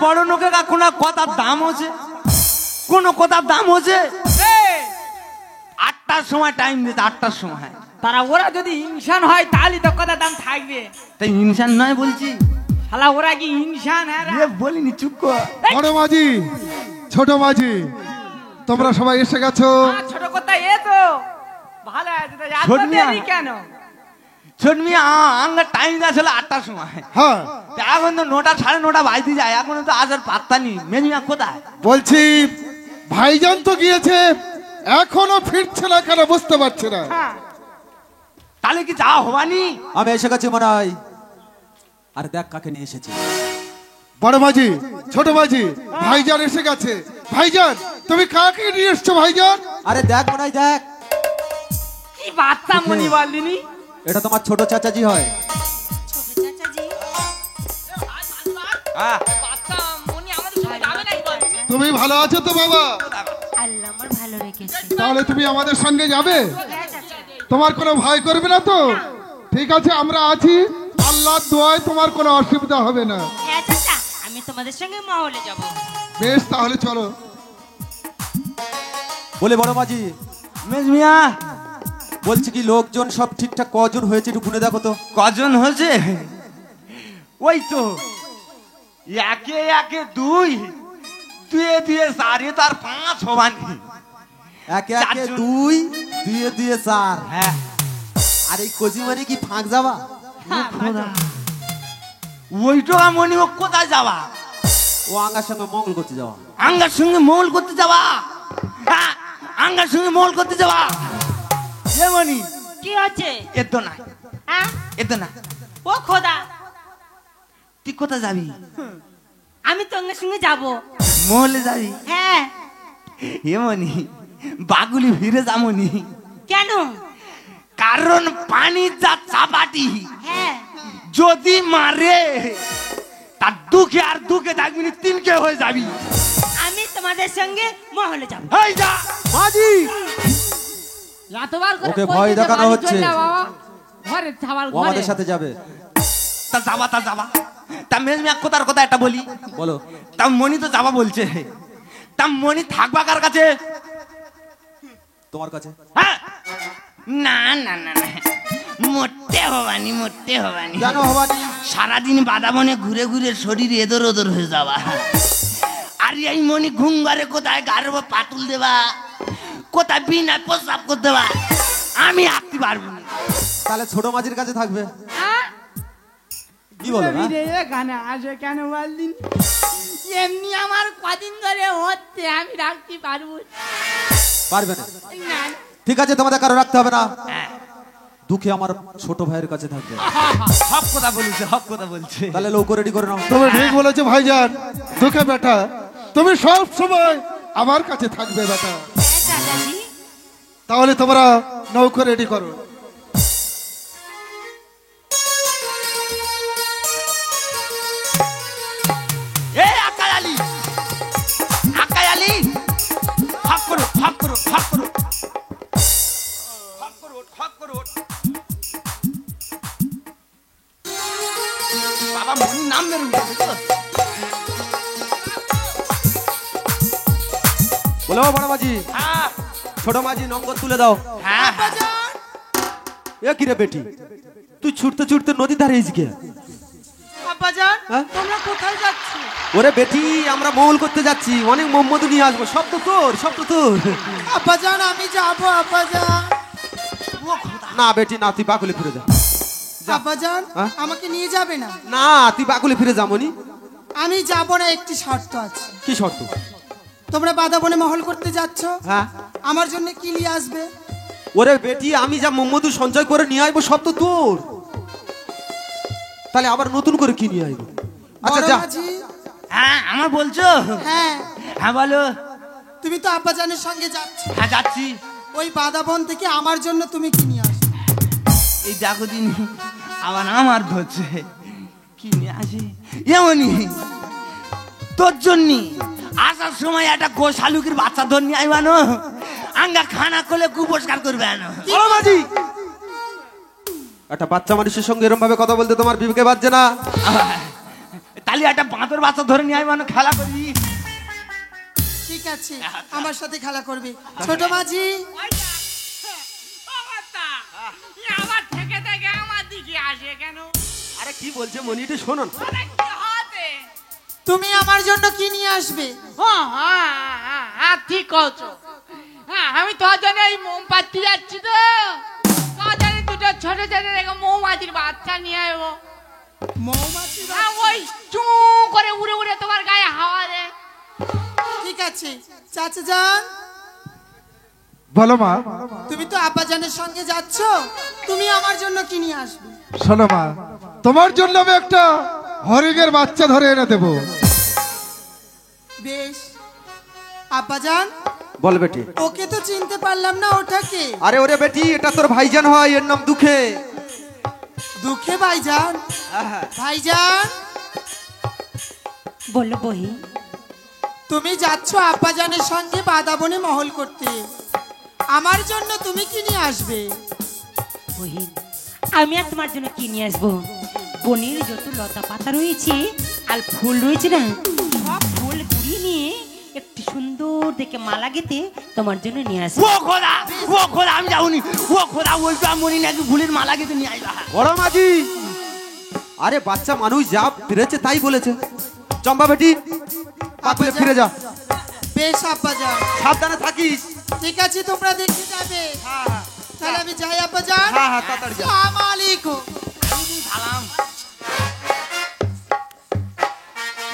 বড় লোকে কোন কথার দাম হচ্ছে, কোন কথার দাম হচ্ছে। 8টার সময় টাইম দিতে, 8টার সময়। তারা ওরা যদি ইনসান হয় তাহলে তো কথার দাম থাকবে। তাই ইনসান নয় বলছি, শালা ওরা কি ইনসান? বলিনি, চুপ কর। বড় মাঝি, ছোট মাঝি, তোমরা সবাই এসে গেছো। ছোট কথা এ তো ভালো আছে, এত দেরি কেন? ছোট মিয়া আঙ্গা টাইম দেওয়া 8টার সময়। হ্যাঁ, এখন তো 9টা 9:30 বাজতে যায়, এখন তো আসার পাত্তা নেই। মেজমিয়া কোথায়? বলছি ভাইজান তো গিয়েছে, এখনো ফিরছে না কেন বুঝতে পারছি না। তাহলে কি যাওয়া হবানি? আমি এসে গেছি মনে হয়। আর দেখ কাকে নিয়ে এসেছি। বড় মাঝি, ছোট মাঝি, ভাইজান এসে গেছে। ভাইজান তুমি কাকে নিয়ে এসছো ভাইজান? আরে দেখ মনে হয়, দেখ কি বাচ্চা মনি বললিনি। এটা তোমার ছোট চাচাজি হয়। তুমি ভালো আছো তো বাবা? আল্লাহ আমার ভালো রেখেছে। তাহলে তুমি আমাদের সঙ্গে যাবে? তোমার কোনো ভয় করবে না তো? ঠিক আছে, আমরা আছি, আল্লাহর দোয়ায় তোমার কোনো অসুবিধা হবে না। হ্যাঁ চাচা, আমি তোমাদের সঙ্গে মহলে যাব। বেশ, তাহলে চলো। বলে বড় মাঝি, মেজমিয়া বলছি কি লোকজন সব ঠিকঠাক কজন হয়েছে একটু গুনে দেখো তো। কজন হয়েছে? ওই তো একে একে 2, 2 2 4, তার 5 হবানি। একে একে 2, 2 2 4। হ্যাঁ, আর এই কজি মানে কি ফাঁক যাওয়া? ওইটা মনে হোক কোথায় যাওয়া? ও আঙ্গার সঙ্গে মঙ্গল করতে যাওয়া। আঙ্গার সঙ্গে মহল করতে যাওয়া? হ্যাঁ, আঙ্গার সঙ্গে মহল করতে যাওয়া। যেমনি কি আছে? এতো না, এতো না। ও খোদা, তুই কোথায় যাবি? আমি তোমার সঙ্গে যাব। মহলে যাবি? হ্যাঁ। এমনি বাগুলি ফিরে যামনি। কেন? কারণ পানি যা চাপাটি, হ্যাঁ, যদি মারে তার দুঃখে আর দুঃখে থাকবি, 3কে হয়ে যাবি। আমি তোমাদের সঙ্গে মহলে যাব। এই যা মাঝি, এতবার করে ওকে ভয় দেখানো হচ্ছে। ঘরে ছাওয়াল ও আমাদের সাথে যাবে। তা যাবা, তা যাবা। তা মেজমিয়া কোথার কথা একটা বলি। বলো। তা মনি তো যাবা বলছে, তা মনি থাকবা কার কাছে? তোমার কাছে। হ্যাঁ, না না না না, মোটে হবানি, মোটে হবানি। কেন হবানি? সারাদিন বাদাবনে ঘুরে ঘুরে শরীর এদর ওদর হয়ে যাবা। আর এই মনি ঘুঙ্গারে কোথায় গারব পাতুল দেবা, কোথায় বিনা প্রস্রাব করতে দেবা, আমি আসতে পারবো না। তাহলে ছোট মাঝির কাছে থাকবে। কি বলো? গানে আসে কেন বলদিন? এমনি আমার কদিন ধরে হচ্ছে, আমি রাখতে পারবো? পারবে না? না। ঠিক আছে, তোমাদের কারো রাখতে হবে না। দুঃখে আমার ছোট ভাইয়ের কাছে থাকবে। হক কথা বলছে, হক কথা বলছে। তাহলে লৌকো রেডি করে নাও। তুমি ঠিক বলেছো ভাইজান। দুঃখে বেটা তুমি সব সময় আমার কাছে থাকবে বেটা। হ্যাঁ চাচাজি। তাহলে তোমরা নৌকো রেডি করো। এই আকাই আলী, আকাই আলী, হক করো, হক করো, হক করো, হক করো, হক করো। বাবা মনির নাম বের হয়ে গেছে। বলো বড় মাঝি। হ্যাঁ ছোট মাঝি নঙ্গর তুলে দাও। হ্যাঁ এ কি রে বেটি, তুই ছুটতে ছুটতে নদী ধারে এসে গে? আব্বাজান হ্যাঁ? তোমরা কোথায় যাচ্ছ? ওরে বেটি আমরা মহল করতে যাচ্ছি, অনেক মোহাম্মদ নিয়ে আসবো। সব তো তোর, সব তো তোর। আব্বাজান আমি যাবো আব্বাজান। না বেটি না, তুই বাকুলে ফিরে যা। যা। আব্বাজান হ্যাঁ? আমাকে নিয়ে যাবে না? না তুই বাকুলে ফিরে যা মনি। আমি যাব না, একটি শর্ত আছে। কি শর্ত? তোমরা বাদাবনে মহল করতে যাচ্ছ, হ্যাঁ আমার জন্য কি নিয়ে আসবে? ওরে বেটি আমি যা মোহাম্মদ সঞ্চয় করে নিয়ে আসবো সব তো তোর, তাহলে আবার নতুন করে কি নিয়ে আসবো? আচ্ছা বড় যা। মাঝি, হ্যাঁ আমার বলছো? হ্যাঁ হ্যাঁ বলো। তুমি তো আব্বাজানের সঙ্গে যাচ্ছ, হ্যাঁ যাচ্ছি। ওই বাদাবন থেকে আমার জন্য তুমি কি নিয়ে আসবে? এই দেখো দিন আবার আমার ধরছে, কি নিয়ে আসি এমনই তোর জন্য। আসার সময় একটা গোশালুকির বাচ্চা ধর নিয়ে আইবানো, আঙ্গা খানা করলে কুপস্কার করবে না। বড় মাঝি, একটা বাচ্চা মানুষের সঙ্গে এরকম ভাবে কথা বলতে তোমার বিবেকে বাজছে না? তাহলে একটা বাঁদর বাচ্চা ধরে নিয়ে আইবানো, খেলা করবি। ঠিক আছে আমার সাথে খেলা করবে। ছোট মাঝি আবার থেকে থেকে আমার দিকে আসে কেন? আরে কি বলছে মনি, এটা শোনো না। আরে কি হবে? তুমি আমার জন্য কি নিয়ে আসবে? হ্যাঁ হ্যাঁ হ্যাঁ হ্যাঁ ঠিক কছো। হ্যাঁ আমি তোর জন্য এই মোমবাতি যাচ্ছি তো, তোর জন্য দুটো ছোট ছোট দেখো মৌমাছির বাচ্চা নিয়ে আসবো। মৌমাছি হ্যাঁ ওই চু করে উড়ে উড়ে তোমার গায়ে হাওয়া দেয়। ঠিক আছে চাচা যান, বলো মা। তুমি তো আব্বাজানের সঙ্গে যাচ্ছ, তুমি আমার জন্য কি নিয়ে আসবে? শোনো মা, তোমার জন্য আমি একটা হরিণের বাচ্চা ধরে এনে দেবো। বেশ আব্বাজান, বল বেটি। ওকে তো চিনতে পারলাম না, ওটাকে? আরে ওরে বেটি এটা তোর ভাইজান হয়, এর নাম দুঃখে। দুঃখে ভাইজান? ভাইজান বললো বহি, তুমি যাচ্ছ আব্বাজানের সঙ্গে বাদাবনে মহল করতে, আমার জন্য তুমি কি নিয়ে আসবে? বহিন আমি আর তোমার জন্য কি নিয়ে আসবো? বনের যত লতা পাতা রয়েছে আর ফুল রয়েছে না, সব ফুল কুড়িয়ে নিয়ে একটি সুন্দর দেখে মালা গেতে তোমার জন্য নিয়ে আসবো। ও খোদা, ও খোদা, আমি যাবনি। ও খোদা, ওই মনি নাকি ফুলের মালা গেতে নিয়ে আইবা। বড় মাঝি, আরে বাচ্চা মানুষ যা ফিরেছে তাই বলেছে। চম্পা বেটি বাকুলে ফিরে যা। বেশ আব্বাজান, সাবধানে থাকিস। ঠিক আছে তোমরা দেখে যাবে। তাহলে আমি যাই আব্বাজান। হ্যাঁ হ্যাঁ তাড়াতাড়ি যা। আসসালামু আলাইকুম। সালাম।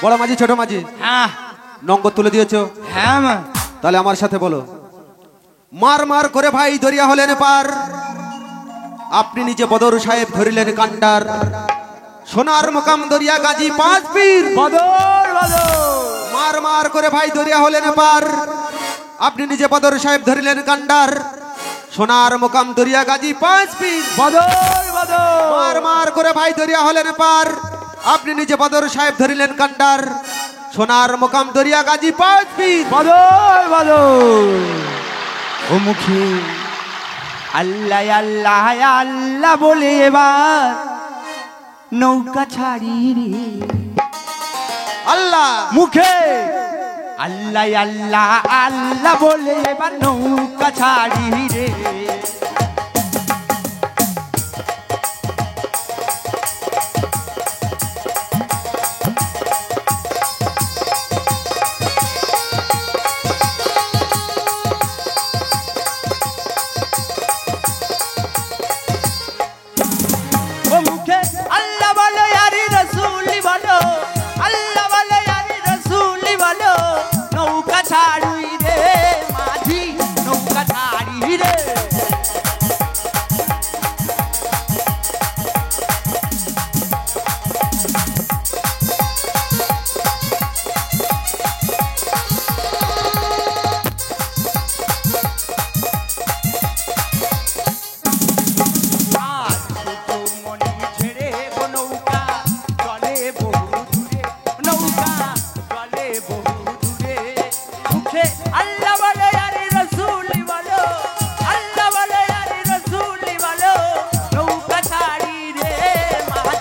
বড় মাঝি ছোট মাঝি হ্যাঁ নঙ্গর তুলে দিয়েছো, হ্যাঁ মা। তাহলে আমার সাথে বলো। মার মার করে ভাই দরিয়া হলেন পার, আপনি নিজে বদর সাহেব ধরিলেন কান্ডার। সোনার মোকাম দরিয়া গাজী পাঁচ পীর, বদর বদর। মার মার করে ভাই দরিয়া হলেন পার, আপনি নিজে বদর সাহেব ধরিলেন কান্ডার। সোনার মোকাম দরিয়া গাজী পাঁচ পীর, বদর বদর। মার মার করে ভাই দরিয়া হলেন পার, আপনি নিজে বদর সাহেব ধরিলেন কান্ডার। সোনার মোকাম দরিয়া গাজী পাঁচ পীর, বদর বদর। ও মুখে আল্লাহ আল্লাহ আল্লাহ বলে এবার নৌকা ছাড়ি রে। আল্লাহ মুখে আল্লাহ আল্লাহ আল্লাহ বলে এবার নৌকা ছাড়ি রে। ও মুখে আল্লাহ বলো ইয়ারি রসুলি বলো, আল্লাহ বলো ইয়ারি রসুলি বলো, নৌকা ছাড়ি রে মাঝি, নৌকা ছাড়ি রে।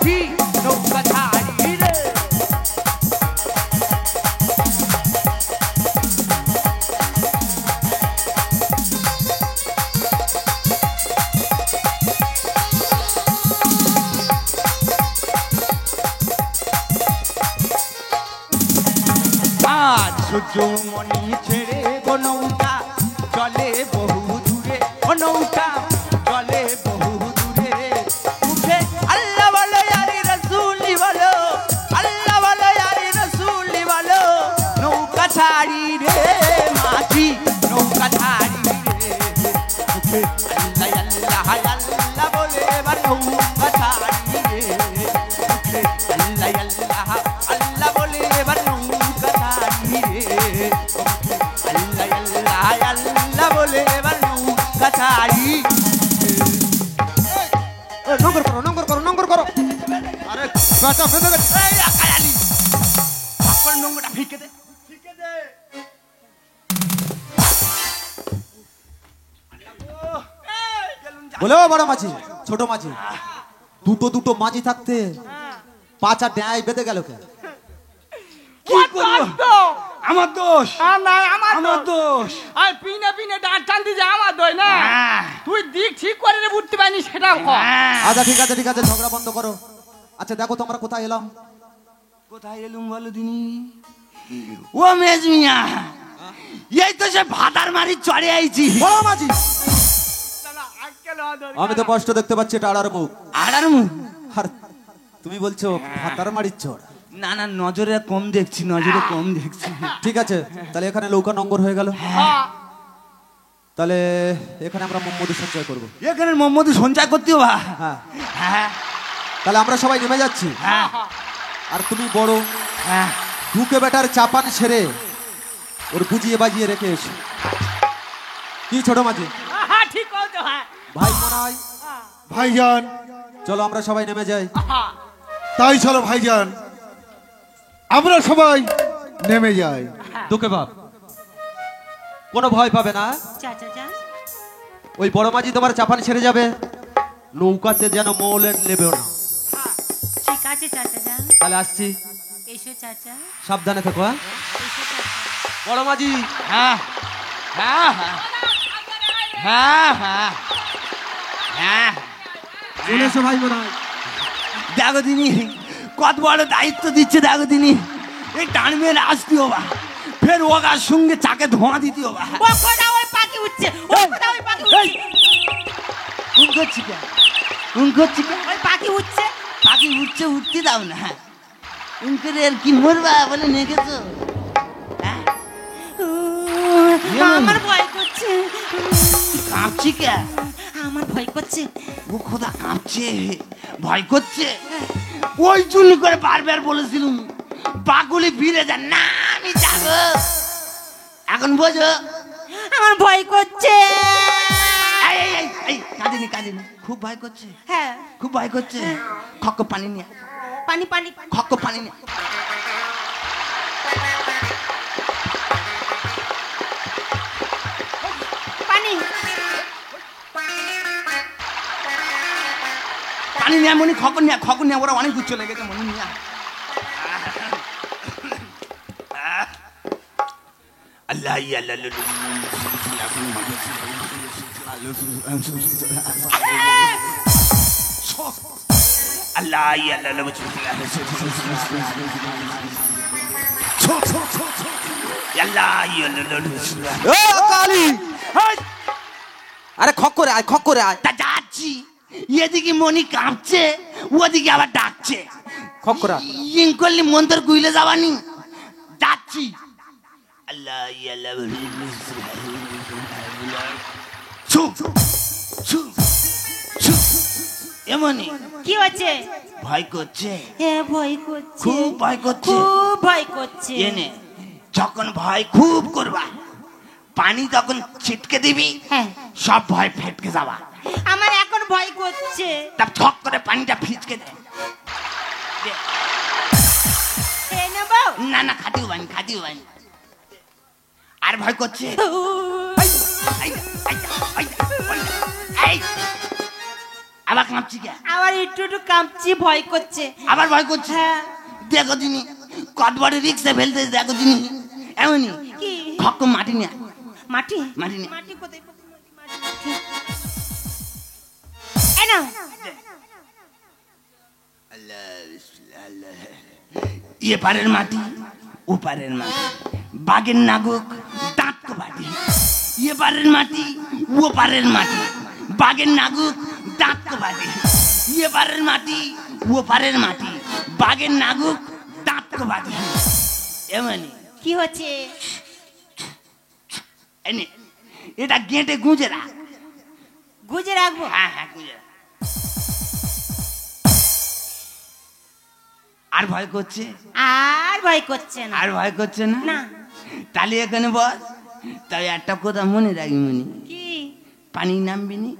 মাঝি নৌকা ছাড়ি রে। আজ সূর্যমণি ছেড়ে গো নৌকা চলে বহু দূরে, ও নৌকা চলে বহু দূরে। উঠে আল্লাহ বলো আরে রসুলি বলো, আল্লাহ বলো আরে রসুলি বলো, নৌকা ছাড়ি রে মাঝি নৌকা ছাড়ি রে। উঠে আল্লাহ আল্লাহ আল্লাহ বলে এবার নৌকা ছাড়ি রে। উঠে আল্লাহ আল্লাহ আল্লাহ বলে এবার নৌকা ছাড়ি রে। আল্লাহ আল্লাহ আল্লাহ বলে এবার নৌকা ছাড়ি। নম্বর করো নম্বর করো নম্বর করো। আরে বেটা ফেলে দে। এই আকালি আপন নোংরা ফিকে দে, ফিকে দে। বলে ও বড় মাঝি ছোট মাঝি, দুটো দুটো মাঝি থাকতে পাঁচা ড্যায় বেঁধে গেল কে? কি করবো? আমার দোষ, আমার দোষ। আর পিনে পিনে ডাঁট টানতে যে আমার দই না, হ্যাঁ। তুই দিক ঠিক করে রে উঠতে পারিনি সেটাও কর। হ্যাঁ। আচ্ছা ঠিক আছে ঠিক আছে, ঝগড়া বন্ধ করো। আচ্ছা দেখো তোমরা কোথায় এলাম? কোথায় এলুম বলো দিনি? ও মেজমিয়া, এই তো সে ভাতার মারি চড়ে আইছি। বড় মাঝি আমি তো কষ্ট দেখতে পাচ্ছি, এটা আড়ার মুখ। আড়ার মুখ? আর তুমি বলছো ভাতার মারির চোর? না না, নজরে কম দেখছি, নজরে কম দেখছি। ঠিক আছে, তাহলে এখানে নৌকা নম্বর হয়ে গেল। তাহলে এখানে আমরা মোহাম্মদ সঞ্চয় করবো। এখানে মোহাম্মদ সঞ্চয় করতে হবে। হ্যাঁ, হ্যাঁ তাহলে আমরা সবাই নেমে যাচ্ছি। হ্যাঁ আর তুমি বড় হ্যাঁ। ঢুকে বেটার চাপান সেরে ওর বুঝিয়ে বাজিয়ে রেখে এসো। কি ছোট মাঝি হ্যাঁ ঠিক বলছো। হ্যাঁ ভাই মনাই, ভাইজান চলো আমরা সবাই নেমে যাই। তাই চলো ভাইজান, আমরা সবাই নেমে যাই। দুকে বাপ কোনো ভয় পাবে না। চাচা যান। ওই বড় মাঝি তোমার চাপান ছেড়ে যাবে, নৌকাতে যেন মৌলের নেবেও না। ঠিক আছে চাচা যান। তাহলে আসছি, এসো চাচা, সাবধানে থেকো। হ্যাঁ এসো চাচা। বড় মাঝি। হ্যাঁ হ্যাঁ হ্যাঁ হ্যাঁ হ্যাঁ। চলে এসো ভাই মনাই। দেখো দিনি কত বড় দায়িত্ব দিচ্ছে, দেখো দিনি এই টানবে আসতে হবা, ফের ওগার সঙ্গে চাকে ধোঁয়া দিতে হবা। ও কোথা ওই পাখি উঠছে, ও কোথা ওই পাখি উঠছে, উন করছি কে, উন করছি কে? ওই পাখি উঠছে। পাখি উঠছে, উঠতে দাও না। উন করে আর কি মরবা বলে নেগেছো? হ্যাঁ আমার ভয় করছে, কাঁপছি কে? আমার ভয় করছে। ও খোদা কাঁপছে, ভয় করছে। ওই জন্য করে বারবার বলেছিলুম পাগুলি ফিরে যান না, আমি যাবো। এখন বোঝো? আমার ভয় করছে। এই এই এই এই কাঁদিনি কাঁদিনি, খুব ভয় করছে, হ্যাঁ খুব ভয় করছে। খক্ক পানি নিয়ে, পানি পানি খক্ক পানি নিয়ে। পানি পানি নিয়ে মনি, খকর নিয়ে, খকর নিয়ে। ওরা অনেক দূর চলে গেছে মনি নিয়ে। আল্লাহ আরে খক করে আয়, খক করে আয়। তা যাচ্ছি, এদিকে মনি কাঁপছে, ওদিকে আবার ডাকছে। খক করে আয়। ইং করলি মন্তর গুইলে যাবানি। যাচ্ছি। আল্লাহ এমনি কি হচ্ছে? ভয় করছে, হ্যাঁ ভয় করছে, খুব ভয় করছে, খুব ভয় করছে। এনে যখন ভয় খুব করবা, পানি তখন ছিটকে দিবি, হ্যাঁ সব ভয় ফেটকে যাবা। আমার এখন ভয় করছে। তা ছক করে পানিটা ফিচকে দে। খেয়ে নেবো? না না, খাতিও বানি, খাতিও বানি। আর ভয় করছে। আবার কাঁপছি কে? আবার একটু একটু কাঁপছি, ভয় করছে। আবার ভয় করছে? হ্যাঁ। দেখো দিনি কত বড় রিক্সা ফেলতে, দেখো দিনি এমনই কি? খক মাটি নিয়ে মাটি? মাটি নিয়ে মাটি কোথায়? মাটি। এই নাও। ইয়ে পারের মাটি ও পারের মাটি, বাগের নাগক দাঁত বাটি। ইয়ে পারের মাটি ও পারের মাটি, বাগের নাগক দাঁত বাটি। ইয়ে পারের মাটি ও পারের মাটি, বাগের নাগক দাঁত বাটি। এমনি কি হচ্ছে? এনে এটা গেঁটে গুঁজে রাখ। গুজে রাখবো? হ্যাঁ হ্যাঁ গুঁজে রাখ। আর ভয় করছে? আর ভয় করছে না। আর ভয় করছে না? না। তাহলে এখানে বস। তাই একটা কথা মনে রাখবি মনি, কি? পানি নামবি নি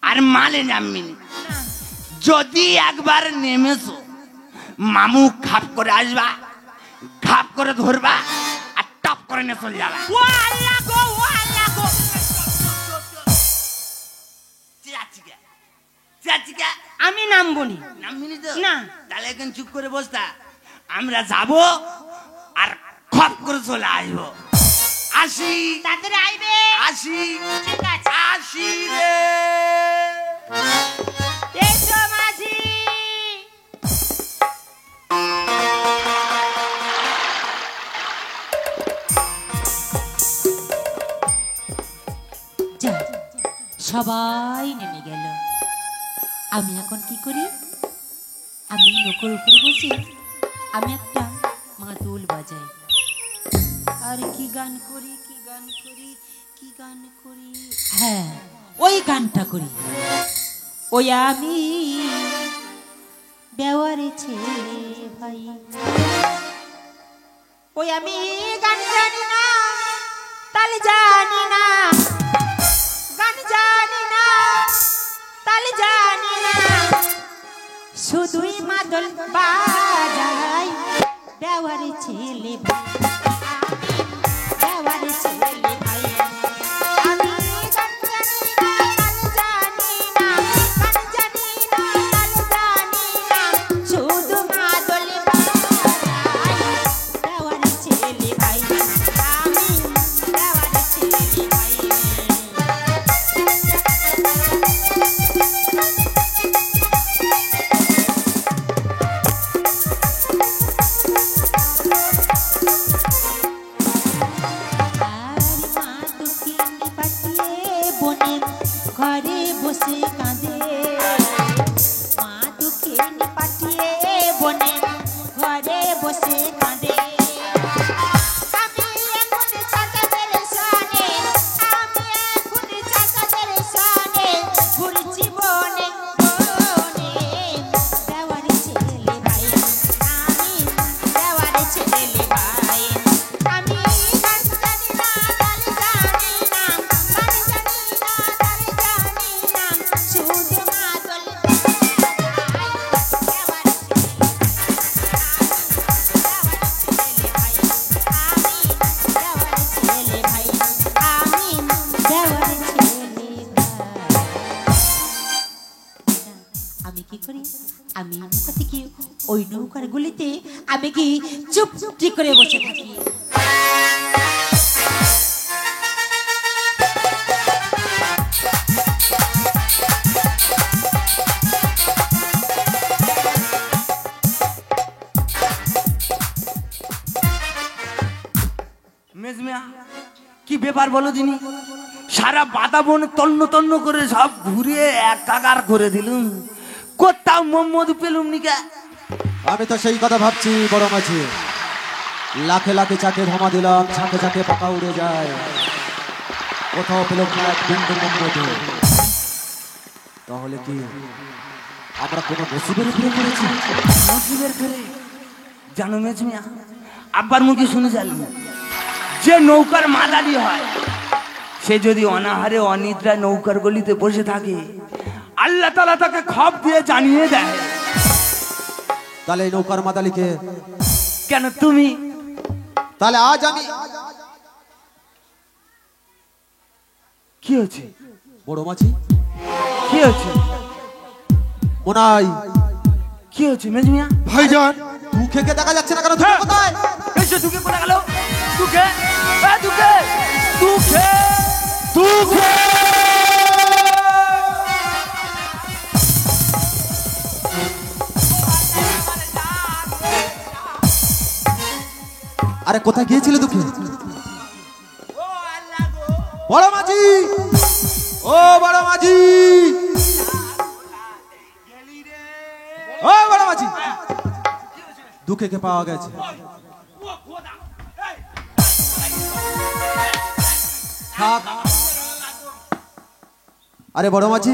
আর মালে নামবি নি। যদি একবার নেমেছো মামু খাপ করে আসবা, খাপ করে ধরবা আর টপ করে নিয়ে চলে যাবা। ও আল্লাহ গো, ও আল্লাহ গো। চেঁচাচ্ছি কে? চেঁচাচ্ছি কে? আমি নামবো নি। নামবি নি তো? না। তাহলে এখানে চুপ করে বসতা, আমরা যাবো আর খপ করে চলে আসবো। আসি তাড়াতাড়ি আইবে। আসি ঠিক আছে। আসি রে। এসো মাঝি। যা, সবাই নেমে গেল। আমি এখন কি করি? আমি নৌকোর উপরে বসে আমি একটা মাদুল বাজাই। আর কি গান করি, কি গান করি, কি গান করি? হ্যাঁ, ওই গানটা করি। ওই আমি বেওয়ারি ছেলে ভাই, ওই আমি গান জানি না, তাল জানি না, গান জানি না, তাল জানি না, শুধুই মাদল বাজাই। বেওয়ারি ছেলে ভাই, বেওয়ারি ছেলে ভাই, আমি গান জানি না, তাল জানি না, গান জানি না, তাল জানি না, শুধু মাদল বাজাই। বেওয়ারি ছেলে ভাই, আমি বেওয়ারি ছেলে ভাই। আর মা দুঃখিনী পাঠিয়ে বনে ঘরে বসে কাঁদে, মা দুঃখিনী পাঠিয়ে বনে ঘরে বসে কাঁদে। আমি এখন চাচাদের সনে, আমি এখন চাচাদের সনে, ঘুরছি বনে বনে। বেওয়ারি ছেলে ভাই, আমি বেওয়ারি ছেলে ভাই, আমি গান জানি না, তাল জানি না, গান জানি না, তাল জানি না, শুধু মাদল বাজাই। বেওয়ারি ছেলে ভাই, আমি বেওয়ারি ছেলে ভাই। আমি কি করি? আমি নৌকা থেকে ওই নৌকার গুলিতে আমি কি চুপটি করে বসে থাকি। মেজমিয়া কি ব্যাপার বলো দিনি? সারা বাতাবন তন্ন তন্ন করে সব ঘুরিয়ে একাকার করে দিলুম, কোথাও মোহাম্মদ পেলুম নিকা। আমি তো সেই কথা ভাবছি বড় মাঝি। লাখে লাখে চাকে ধামা দিলাম, ছাকে ছাকে পাকা উড়ে যায়, কোথাও পেল না এক বিন্দু মন্দির। তাহলে কি আমরা কোনো নসিবের উপরে পড়েছি? নসিবের করে জানো মেজমিয়া, আব্বার মুখে শুনে যালি, যে নৌকার মাদারি হয় সে যদি অনাহারে অনিদ্রায় নৌকার গলিতে বসে থাকে, আল্লাহ তাআলা তাকে খপ দিয়ে জানিয়ে দেয়। তাহলে এই নৌকার মাতালিকে কেন তুমি? তাহলে আজ আমি কি হচ্ছে বড় মাঝি, কি হচ্ছে? মোনাই কি হচ্ছে মেজমিয়া? ভাইজান দুঃখেকে দেখা যাচ্ছে না কেন? দুঃখ কোথায়? এসে দুঃখে কোথায় গেল? দুঃখে দুঃখে দুঃখে দুঃখে আরে কোথায় গিয়েছিলে দুঃখে? বড় মাঝি, ও বড় মাঝি, ও বড় মাঝি, দুঃখেকে পাওয়া গেছে। থাক। আরে বড় মাঝি,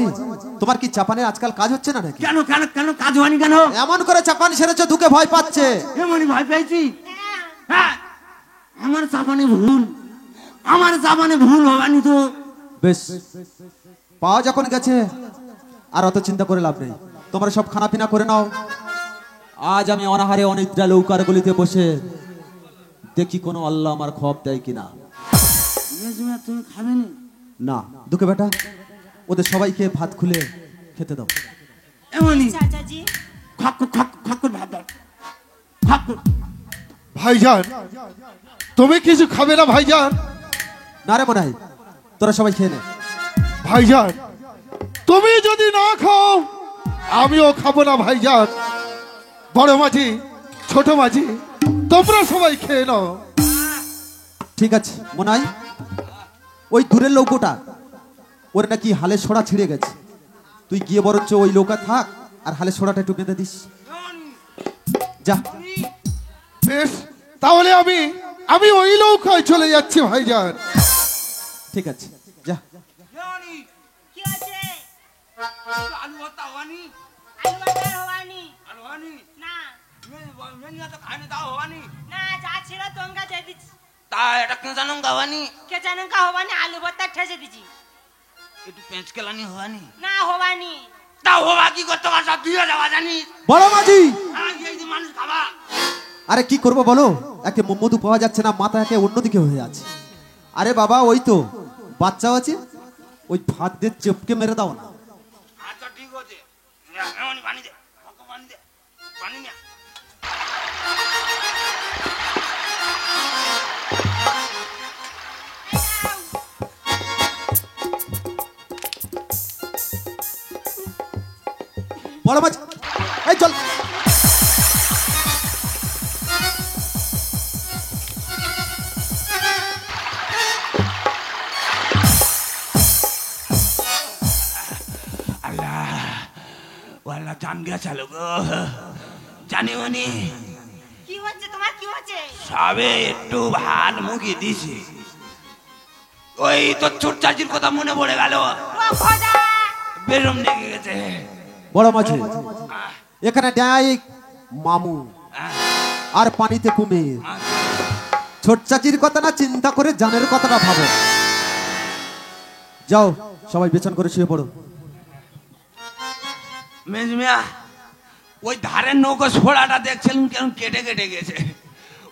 তোমার কি চাপানে আজকাল কাজ হচ্ছে না নাকি? কেন কেন কেন কাজ হয়নি কেন? এমন করে চাপান সেরেছে দুঃখে ভয় পাচ্ছে। এমনই ভয় পেয়েছি। হ্যাঁ, আমার চাপানে ভুল, আমার চাপানে ভুল হবানি তো। বেশ, পাওয়া যখন গেছে আর অত চিন্তা করে লাভ নেই। তোমরা সব খানা পিনা করে নাও। আজ আমি অনাহারে অনিদ্রা লৌকার গলিতে বসে দেখি কোনো আল্লাহ আমার খপ দেয় কিনা। মেজমিয়া তুমি খাবে নি? না দুঃখে বেটা, ওদের সবাইকে ভাত খুলে খেতে দাও। এমনই চাচাজি খক খক খক করে ভাত দাও, খক করে। ভাইজান তুমি কিছু খাবে না ভাইজান? না রে মনে হয়, তোরা সবাই খেয়ে নে। ভাইজান তুমি যদি না খাও আমিও খাবো না ভাইজান। বড় মাঝি, ছোট মাঝি, তোমরা সবাই খেয়ে নাও। ঠিক আছে মনে হয়, ওই দূরের লৌকোটা ওর নাকি হালে সোড়া ছিঁড়ে গেছে। তুই গিয়ে বরঞ্চ ওই লৌকা থাক আর হালে সোড়াটা একটু বেঁধে দিস। যা। বেশ, তাহলে আমি ওই নৌকায় চলে যাচ্ছি ভাইজান। ঠিক আছে যা। কি আছে? আলু ভর্তা হওয়ানি, আলু বাটার হওয়ানি আলু হওয়ানি, না মেজমিয়া তো খায় না তাও হওয়ানি। না, যা ছিল তোমরা দিয়ে দিচ্ছি। তা এটা কেন জানো গাওয়ানি? কে জানেন কা হবানি? আলু ভর্তা ঠেসে দিচ্ছি। একটু পেঁচ কেলানি হওয়ানি। না হবানি। তা হওয়া কি করতে পারছ? তুই যাওয়া জানিস? বড় মাঝি, এই যে মানুষ খাবা। আরে কি করবো বলো, একে মধু পাওয়া যাচ্ছে না, মাথা একে অন্যদিকে হয়ে আছে। আরে বাবা ওই তো বাচ্চা আছে, ওই ভাত দিয়ে চেপকে মেরে দাও না। আচ্ছা ঠিক আছে, এমনই পানি দে, পানি দে, পানি নিয়ে। বড় মাঝি, এই চল। আল্লাহ জান গেছিল গো, জানি উনি কি হচ্ছে তোমার? কি হচ্ছে? সবে একটু ভাত মুখে দিছি, ওই তো ছোট চাচির কথা মনে পড়ে গেল, ও খোদা! বেরম লেগে গেছে। বড় মাঝি, এখানে ডাইক মামু আর পানিতে কুমির। ছোট চাচির কথা না চিন্তা করে জানের কথাটা ভাবো। যাও সবাই বেছন করে শুয়ে পড়ো। মেজমিয়া, ওই ধারের নৌকো ছোড়াটা দেখছিলাম কেমন কেটে কেটে গেছে,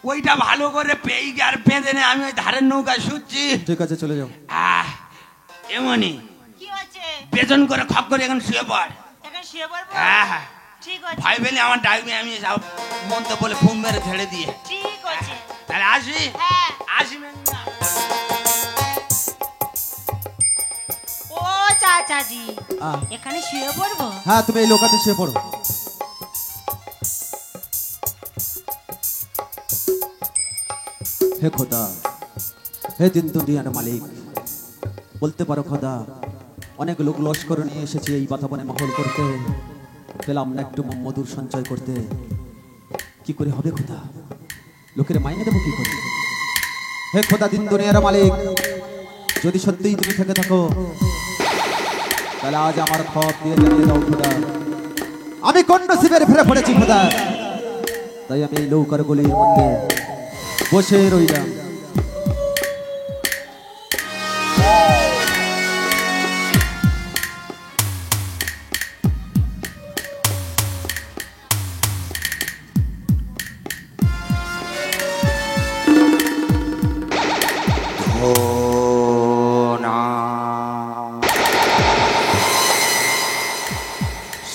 ওইটা ভালো করে পেয়ে আর বেঁধে নে, আমি ওই ধারের নৌকায় শুচ্ছি। ঠিক আছে চলে যাও। এমনই কি হচ্ছে? বেতন করে খপ করে এখন শুয়ে পড়। এখন শুয়ে পড়বো? হ্যাঁ, ঠিক আছে, ভাই বেলে আমার ডাকবে, আমি সব মনতে বলে ফুম মেরে ছেড়ে দিয়ে। ঠিক আছে। তাহলে আসি, হ্যাঁ। আসি মেজমিয়া। ও চাচাজি, আহ, এখানে শুয়ে পড়বো? হ্যাঁ তুমি এই লোকাতে শুয়ে পড়ো। হে খোদা, হে দিন দুনিয়ার মালিক, বলতে পারো খোদা, অনেক লোক লস্কর নিয়ে এসেছে এই বাতাবনে মহল করতে, পেলাম না একটু মধুর সঞ্চয় করতে। কি করে হবে খোদা, লোকের মাইনে দেবো কি করে? হে খোদা দিন দুনিয়ার মালিক, যদি সত্যিই তুমি থেকে থাকো তাহলে আজ আমার খপ দিয়ে জানিয়ে দাও খোদা, আমি কোন নসিবের ফেরে পড়েছি খোদা। তাই আমি এই নৌকার গলির মধ্যে বসে রইলাম।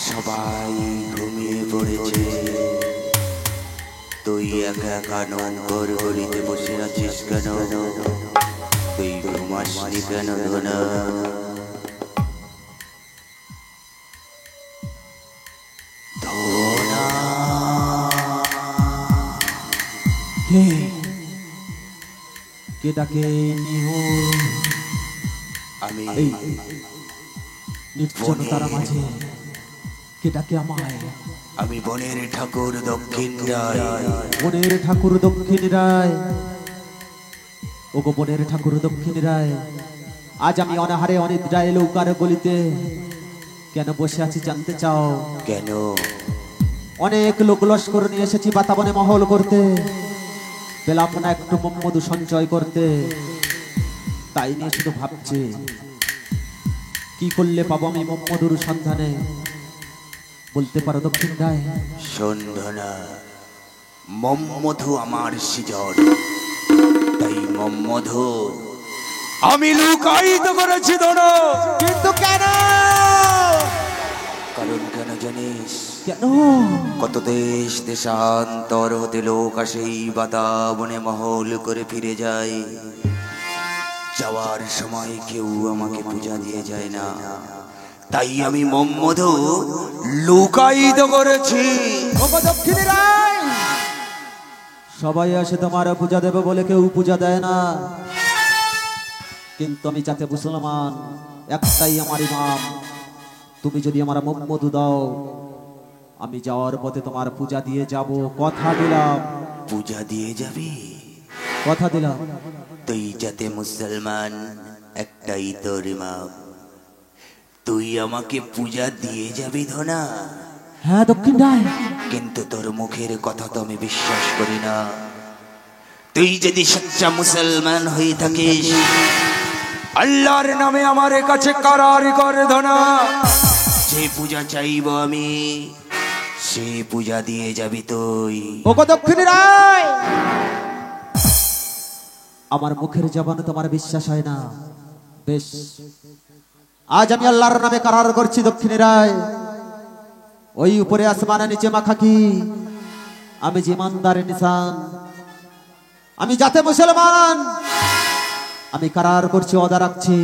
সবাই পড়েছে। তুই একা একা নৌকর গলিতে বসে আছিস কেন? তুই ঘুমাসনি কেন ধনা? কে ডাকে আমি নির্জনতার মাঝে কে ডাকে আমায়? আমি বনের ঠাকুর দক্ষিণ রায়। বনের ঠাকুর দক্ষিণ রায়, ওগো বনের ঠাকুর দক্ষিণ রায়, আজ আমি অনাহারে অনিদ্রায় লৌকার গলিতে কেন বসে আছি জানতে চাও? কেন? অনেক লোক লস্কর নিয়ে এসেছি বাতাবনে মহল করতে, পেলাম না একটু মধু সঞ্চয় করতে, তাই নিয়ে শুধু ভাবছি কি করলে পাবো আমি মধুর সন্ধানে, বলতে পারো দক্ষিণ রায়? সন্ধানা, মধু আমার সৃজন, তাই মধু আমি লুকায়িত করেছি ধনা। কিন্তু কেন? কারণ কেন জানিস? কেন? কত দেশ দেশান্তর হতে লোক আসে এই বাতাবনে মহল করে ফিরে যায়। যাওয়ার সময় কেউ আমাকে পূজা দিয়ে যায় না, তাই আমি মধু লুকায়িত করেছি। দক্ষিণ রায়, সবাই আসে তোমার পূজা দেবে বলে কেউ পূজা দেয় না, কিন্তু আমি যাতে মুসলমান, একটাই আমার ইমাম, তুমি যদি আমার মধু দাও আমি যাওয়ার পথে তোমার পূজা দিয়ে যাব, কথা দিলাম। পূজা দিয়ে যাবি? কথা দিলাম। তুই যাতে মুসলমান, একটাই তোর ইমাম, তুই আমাকে পূজা দিয়ে যাবি ধনা? হ্যাঁ দক্ষিণ রায়। কিন্তু তোর মুখের কথা তো আমি বিশ্বাস করি না। তুই যদি সচ্চা মুসলমান হয়ে থাকিস, আল্লাহর নামে আমার কাছে কারার কর ধনা। যে পূজা চাইব আমি, সে পূজা দিয়ে যাবি তুই। ওগো দক্ষিণ রায়, আমার মুখের জবানে তোমার বিশ্বাস হয় না, বেশ আজ আমি আল্লাহর নামে কারার করছি দক্ষিণ রায়। ওই উপরে আসমানে নিচে মাখাকি আমি যে ইমানদারের নিশান, আমি যাতে মুসলমান, আমি কারার করছি, ওয়াদা রাখছি,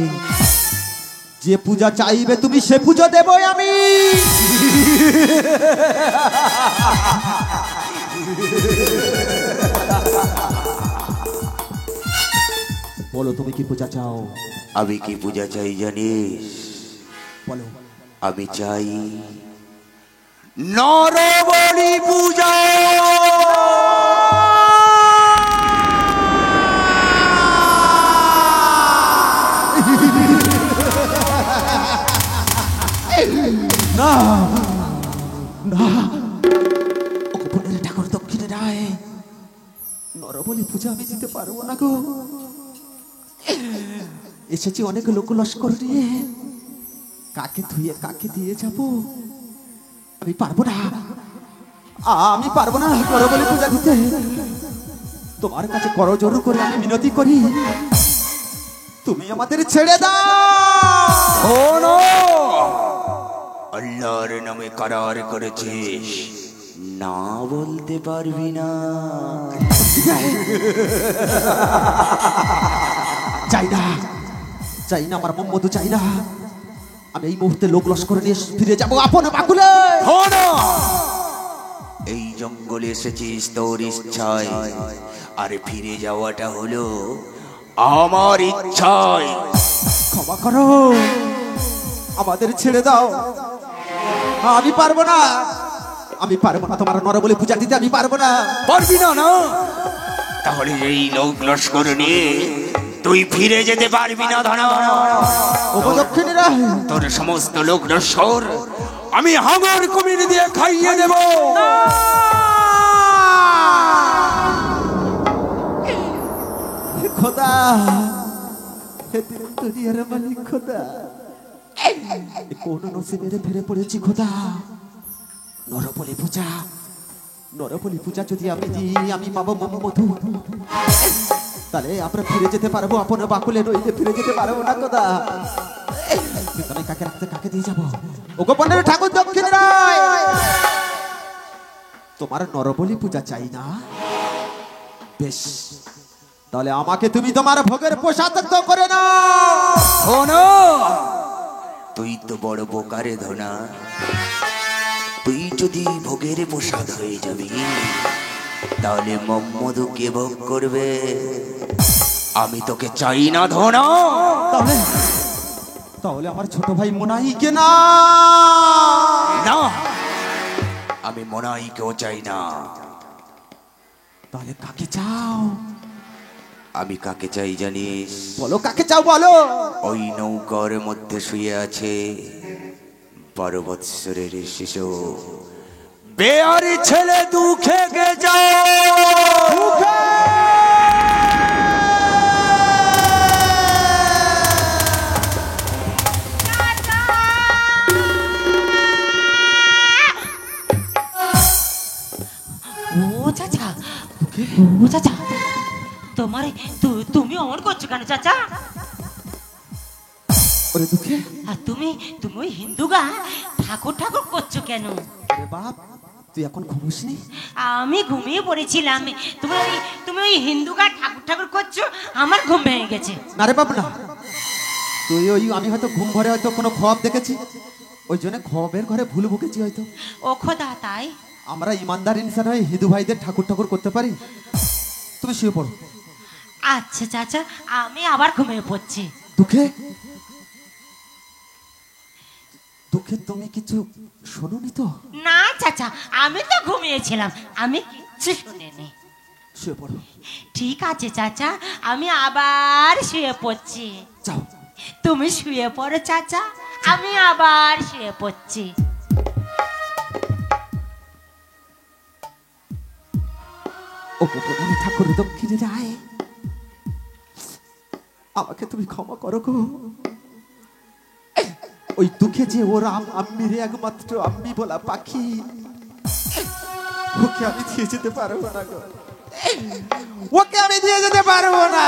যে পূজা চাইবে তুমি সে পূজা দেবই আমি। বলো তুমি কি পূজা চাও? আমি কি পূজা চাই জানিস? বলো। আমি চাই নরবলি পূজা। না না, বনের ঠাকুর দক্ষিণ রায়, নরবলি পূজা আমি দিতে পারবো না গো। এসেছি অনেক লোক লস্কর নিয়ে, কাকে ধুয়ে কাকে দিয়ে যাব? আমি পারবো না, আমি পারবো না নরবলি পূজা দিতে। তোমার কাছে করজোর করে আমি মিনতি করি, তুমি আমাদের ছেড়ে দাও। আল্লাহর নামে কারার করেছিস, না বলতে পারবি না। চাই না, চাই না, আমার মধু চাই না। আমি এই মুহূর্তে লোক লস্কর নিয়ে ফিরে যাবো আপন বাকুলে। এই জঙ্গলে এসেছিস তোর ইচ্ছায়, আর ফিরে যাওয়াটা হলো আমার ইচ্ছায়। ক্ষমা করো, আমাদের ছেড়ে দাও, আমি পারবো না, আমি পারবো না তোমার নরবলি পূজা দিতে, আমি পারবো না। পারবি না? না, তাহলে এই লোক লস্কর নিয়ে তুই ফিরে যেতে পারবি না ধনা। ওগো দক্ষিণ রায়, তোর সমস্ত লোক লস্কর আমি হাঙর কুমির দিয়ে খাইয়ে দেব। খোদা, হে দুনিয়ার মালিক খোদা, কোন নসিবের ফিরে পড়েছি খোদা। নরবলি পূজা, নরবলি পূজা যদি আমি দিই, আমি পাবো মধু, তাহলে আমরা ফিরে যেতে পারবো আপন বাকুলে, নইলে ফিরে যেতে পারবো না খোদা। আমি কাকে রাখতে কাকে দিয়ে যাবো? ওগো বনের ঠাকুর দক্ষিণ রায়, তোমার নরবলি পূজা চাই না? বেশ, তাহলে আমাকে তুমি তোমার ভোগের প্রসাদ করে না। ধনা, তুই তো বড় বোকারে ধনা। তুই যদি ভোগের প্রসাদ হয়ে যাবি, তাহলে মম্মধু কে ভোগ করবে? আমি তোকে চাই না ধনা। তাহলে তাহলে আমার ছোট ভাই মোনাইকে না। না, আমি মোনাইকেও চাই না। তাহলে কাকে চাও? আমি কাকে চাই জানিস? বলো কাকে চাও, বলো। ওই নৌকার মধ্যে শুয়ে আছে 12 বৎসরের শিশু বেয়ারি ছেলে দুঃখে গে যাও। ও চাচা, ও চাচা, তোমারে তুমি অমন করছো কেন চাচা? ওরে দুঃখে, আর তুমি তুমি ওই হিন্দু গা ঠাকুর ঠাকুর করছো কেন? আরে বাপ, তুই এখন ঘুমোসনি? আমি ঘুমিয়ে পড়েছিলাম। তুমি ওই হিন্দু গা ঠাকুর ঠাকুর করছো, আমার ঘুম ভেঙে গেছে। না রে বাপ না, তুই ওই আমি হয়তো ঘুম ঘরে হয়তো কোনো খোয়াব দেখেছি, ওই জন্য খোয়াবের ঘরে ভুল বকেছি হয়তো। ও খোদা, তাই? আমরা ইমানদার ইনসান হয়ে হিন্দু ভাইদের ঠাকুর ঠাকুর করতে পারি? তুমি শুয়ে পড়ো। আচ্ছা চাচা, আমি আবার ঘুমিয়ে পড়ছি। দুঃখে, দুঃখে তুমি কিছু শোনোনি তো? না চাচা, আমি তো ঘুমিয়েছিলাম, আমি কিচ্ছু শুনিনি। শুয়ে পড়ো। ঠিক আছে চাচা, আমি আবার শুয়ে পড়ছি। যাও। তুমি শুয়ে পড়ো চাচা, আমি আবার শুয়ে পড়ছি। ও প্রণামী ঠাকুর দক্ষিণী রায়, আমাকে তুমি ক্ষমা করো গো। ওই দুঃখে যে ওরা আম্মির একমাত্র আম্মি বলা পাখি, ওকে আমি দিয়ে যেতে পারবো না গো, ওকে আমি দিয়ে যেতে পারবো না।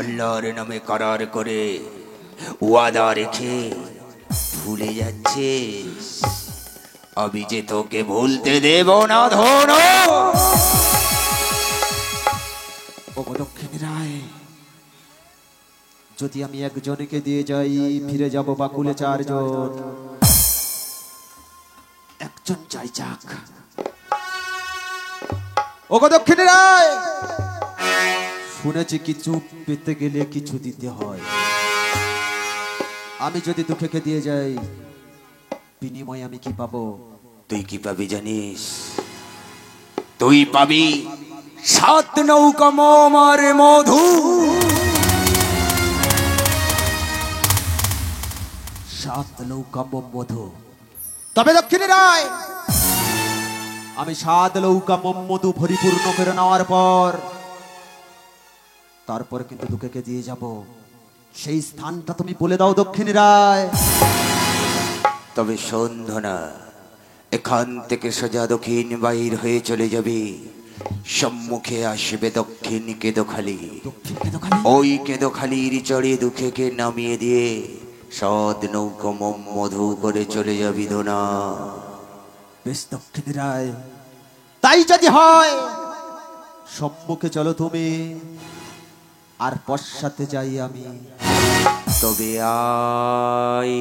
আল্লাহর নামে করার করে ওয়াদা রেখে ভুলে যাচ্ছিস? আমি যে তোকে ভুলতে দেব না ধনো। ও দক্ষিণী রায়, যদি আমি একজনকে দিয়ে যাই ফিরে যাব বাকুলে 4 জন, একজন চাই যাক। ও দক্ষিণী রায়, শুনেছি কিছু পেতে গেলে কিছু দিতে হয়। আমি যদি দুঃখকে দিয়ে যাই, বিনিময়ে আমি কি পাবো? তুই কি পাবি জানিস? তুই পাবি 7 নৌকা মোমার মধু। 7 নৌকা মধু। তবে দক্ষিণী রায়, আমি 7 নৌকা মধু পরিপূর্ণ করে নেওয়ার পর তারপর কিন্তু দুঃখকে দিয়ে যাব। সেই স্থানটা তুমি বলে দাও দক্ষিণী রায়। তবে শোন ধনা, এখান থেকে সোজা দক্ষিণ বাইর হয়ে চলে যাবি, সম্মুখে আসবে দক্ষিণ কেদোখালি। ওই কেদোখালির চড়ে দুঃখকে নামিয়ে দিয়ে 7 নৌকা মধু করে চলে যাবি ধনা। বেশ দক্ষিণী রায়, তাই যদি হয় সম্মুখে চলো তুমি, আর পশ্চাতে যাই আমি। তবে আই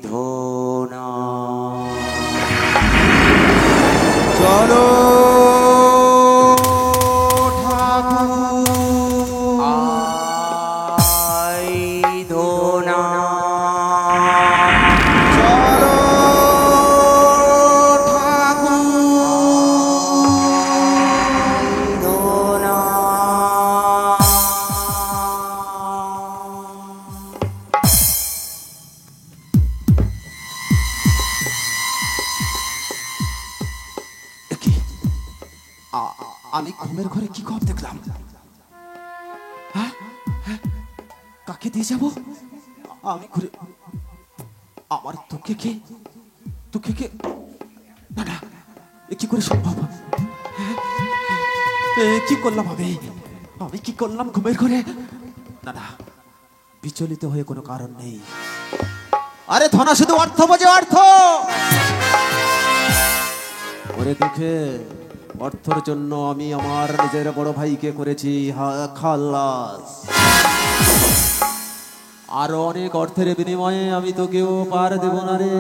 ধনা। চলো আই ধনা। চলো ঠাকুর। ধনা। আমি ঘুমের ঘরে কি খবর দেখলাম? হ্যাঁ? হ্যাঁ? কাকে দিয়ে যাব? আমি ঘুরে আমার তোকে না না, এ কি করে সম্ভব? হ্যাঁ? এ কি করলাম আমি কি করলাম ঘুমের ঘরে? না না, বিচলিত হয়ে কোনো কারণ নেই। আরে ধনা শুধু অর্থ বোঝে, অর্থ। দুঃখে অর্থের জন্য আমি আমার নিজের বড় ভাইকে করেছি খালাস। আরো অনেক অর্থের বিনিময়ে আমি তোকেও পার দেব না রে।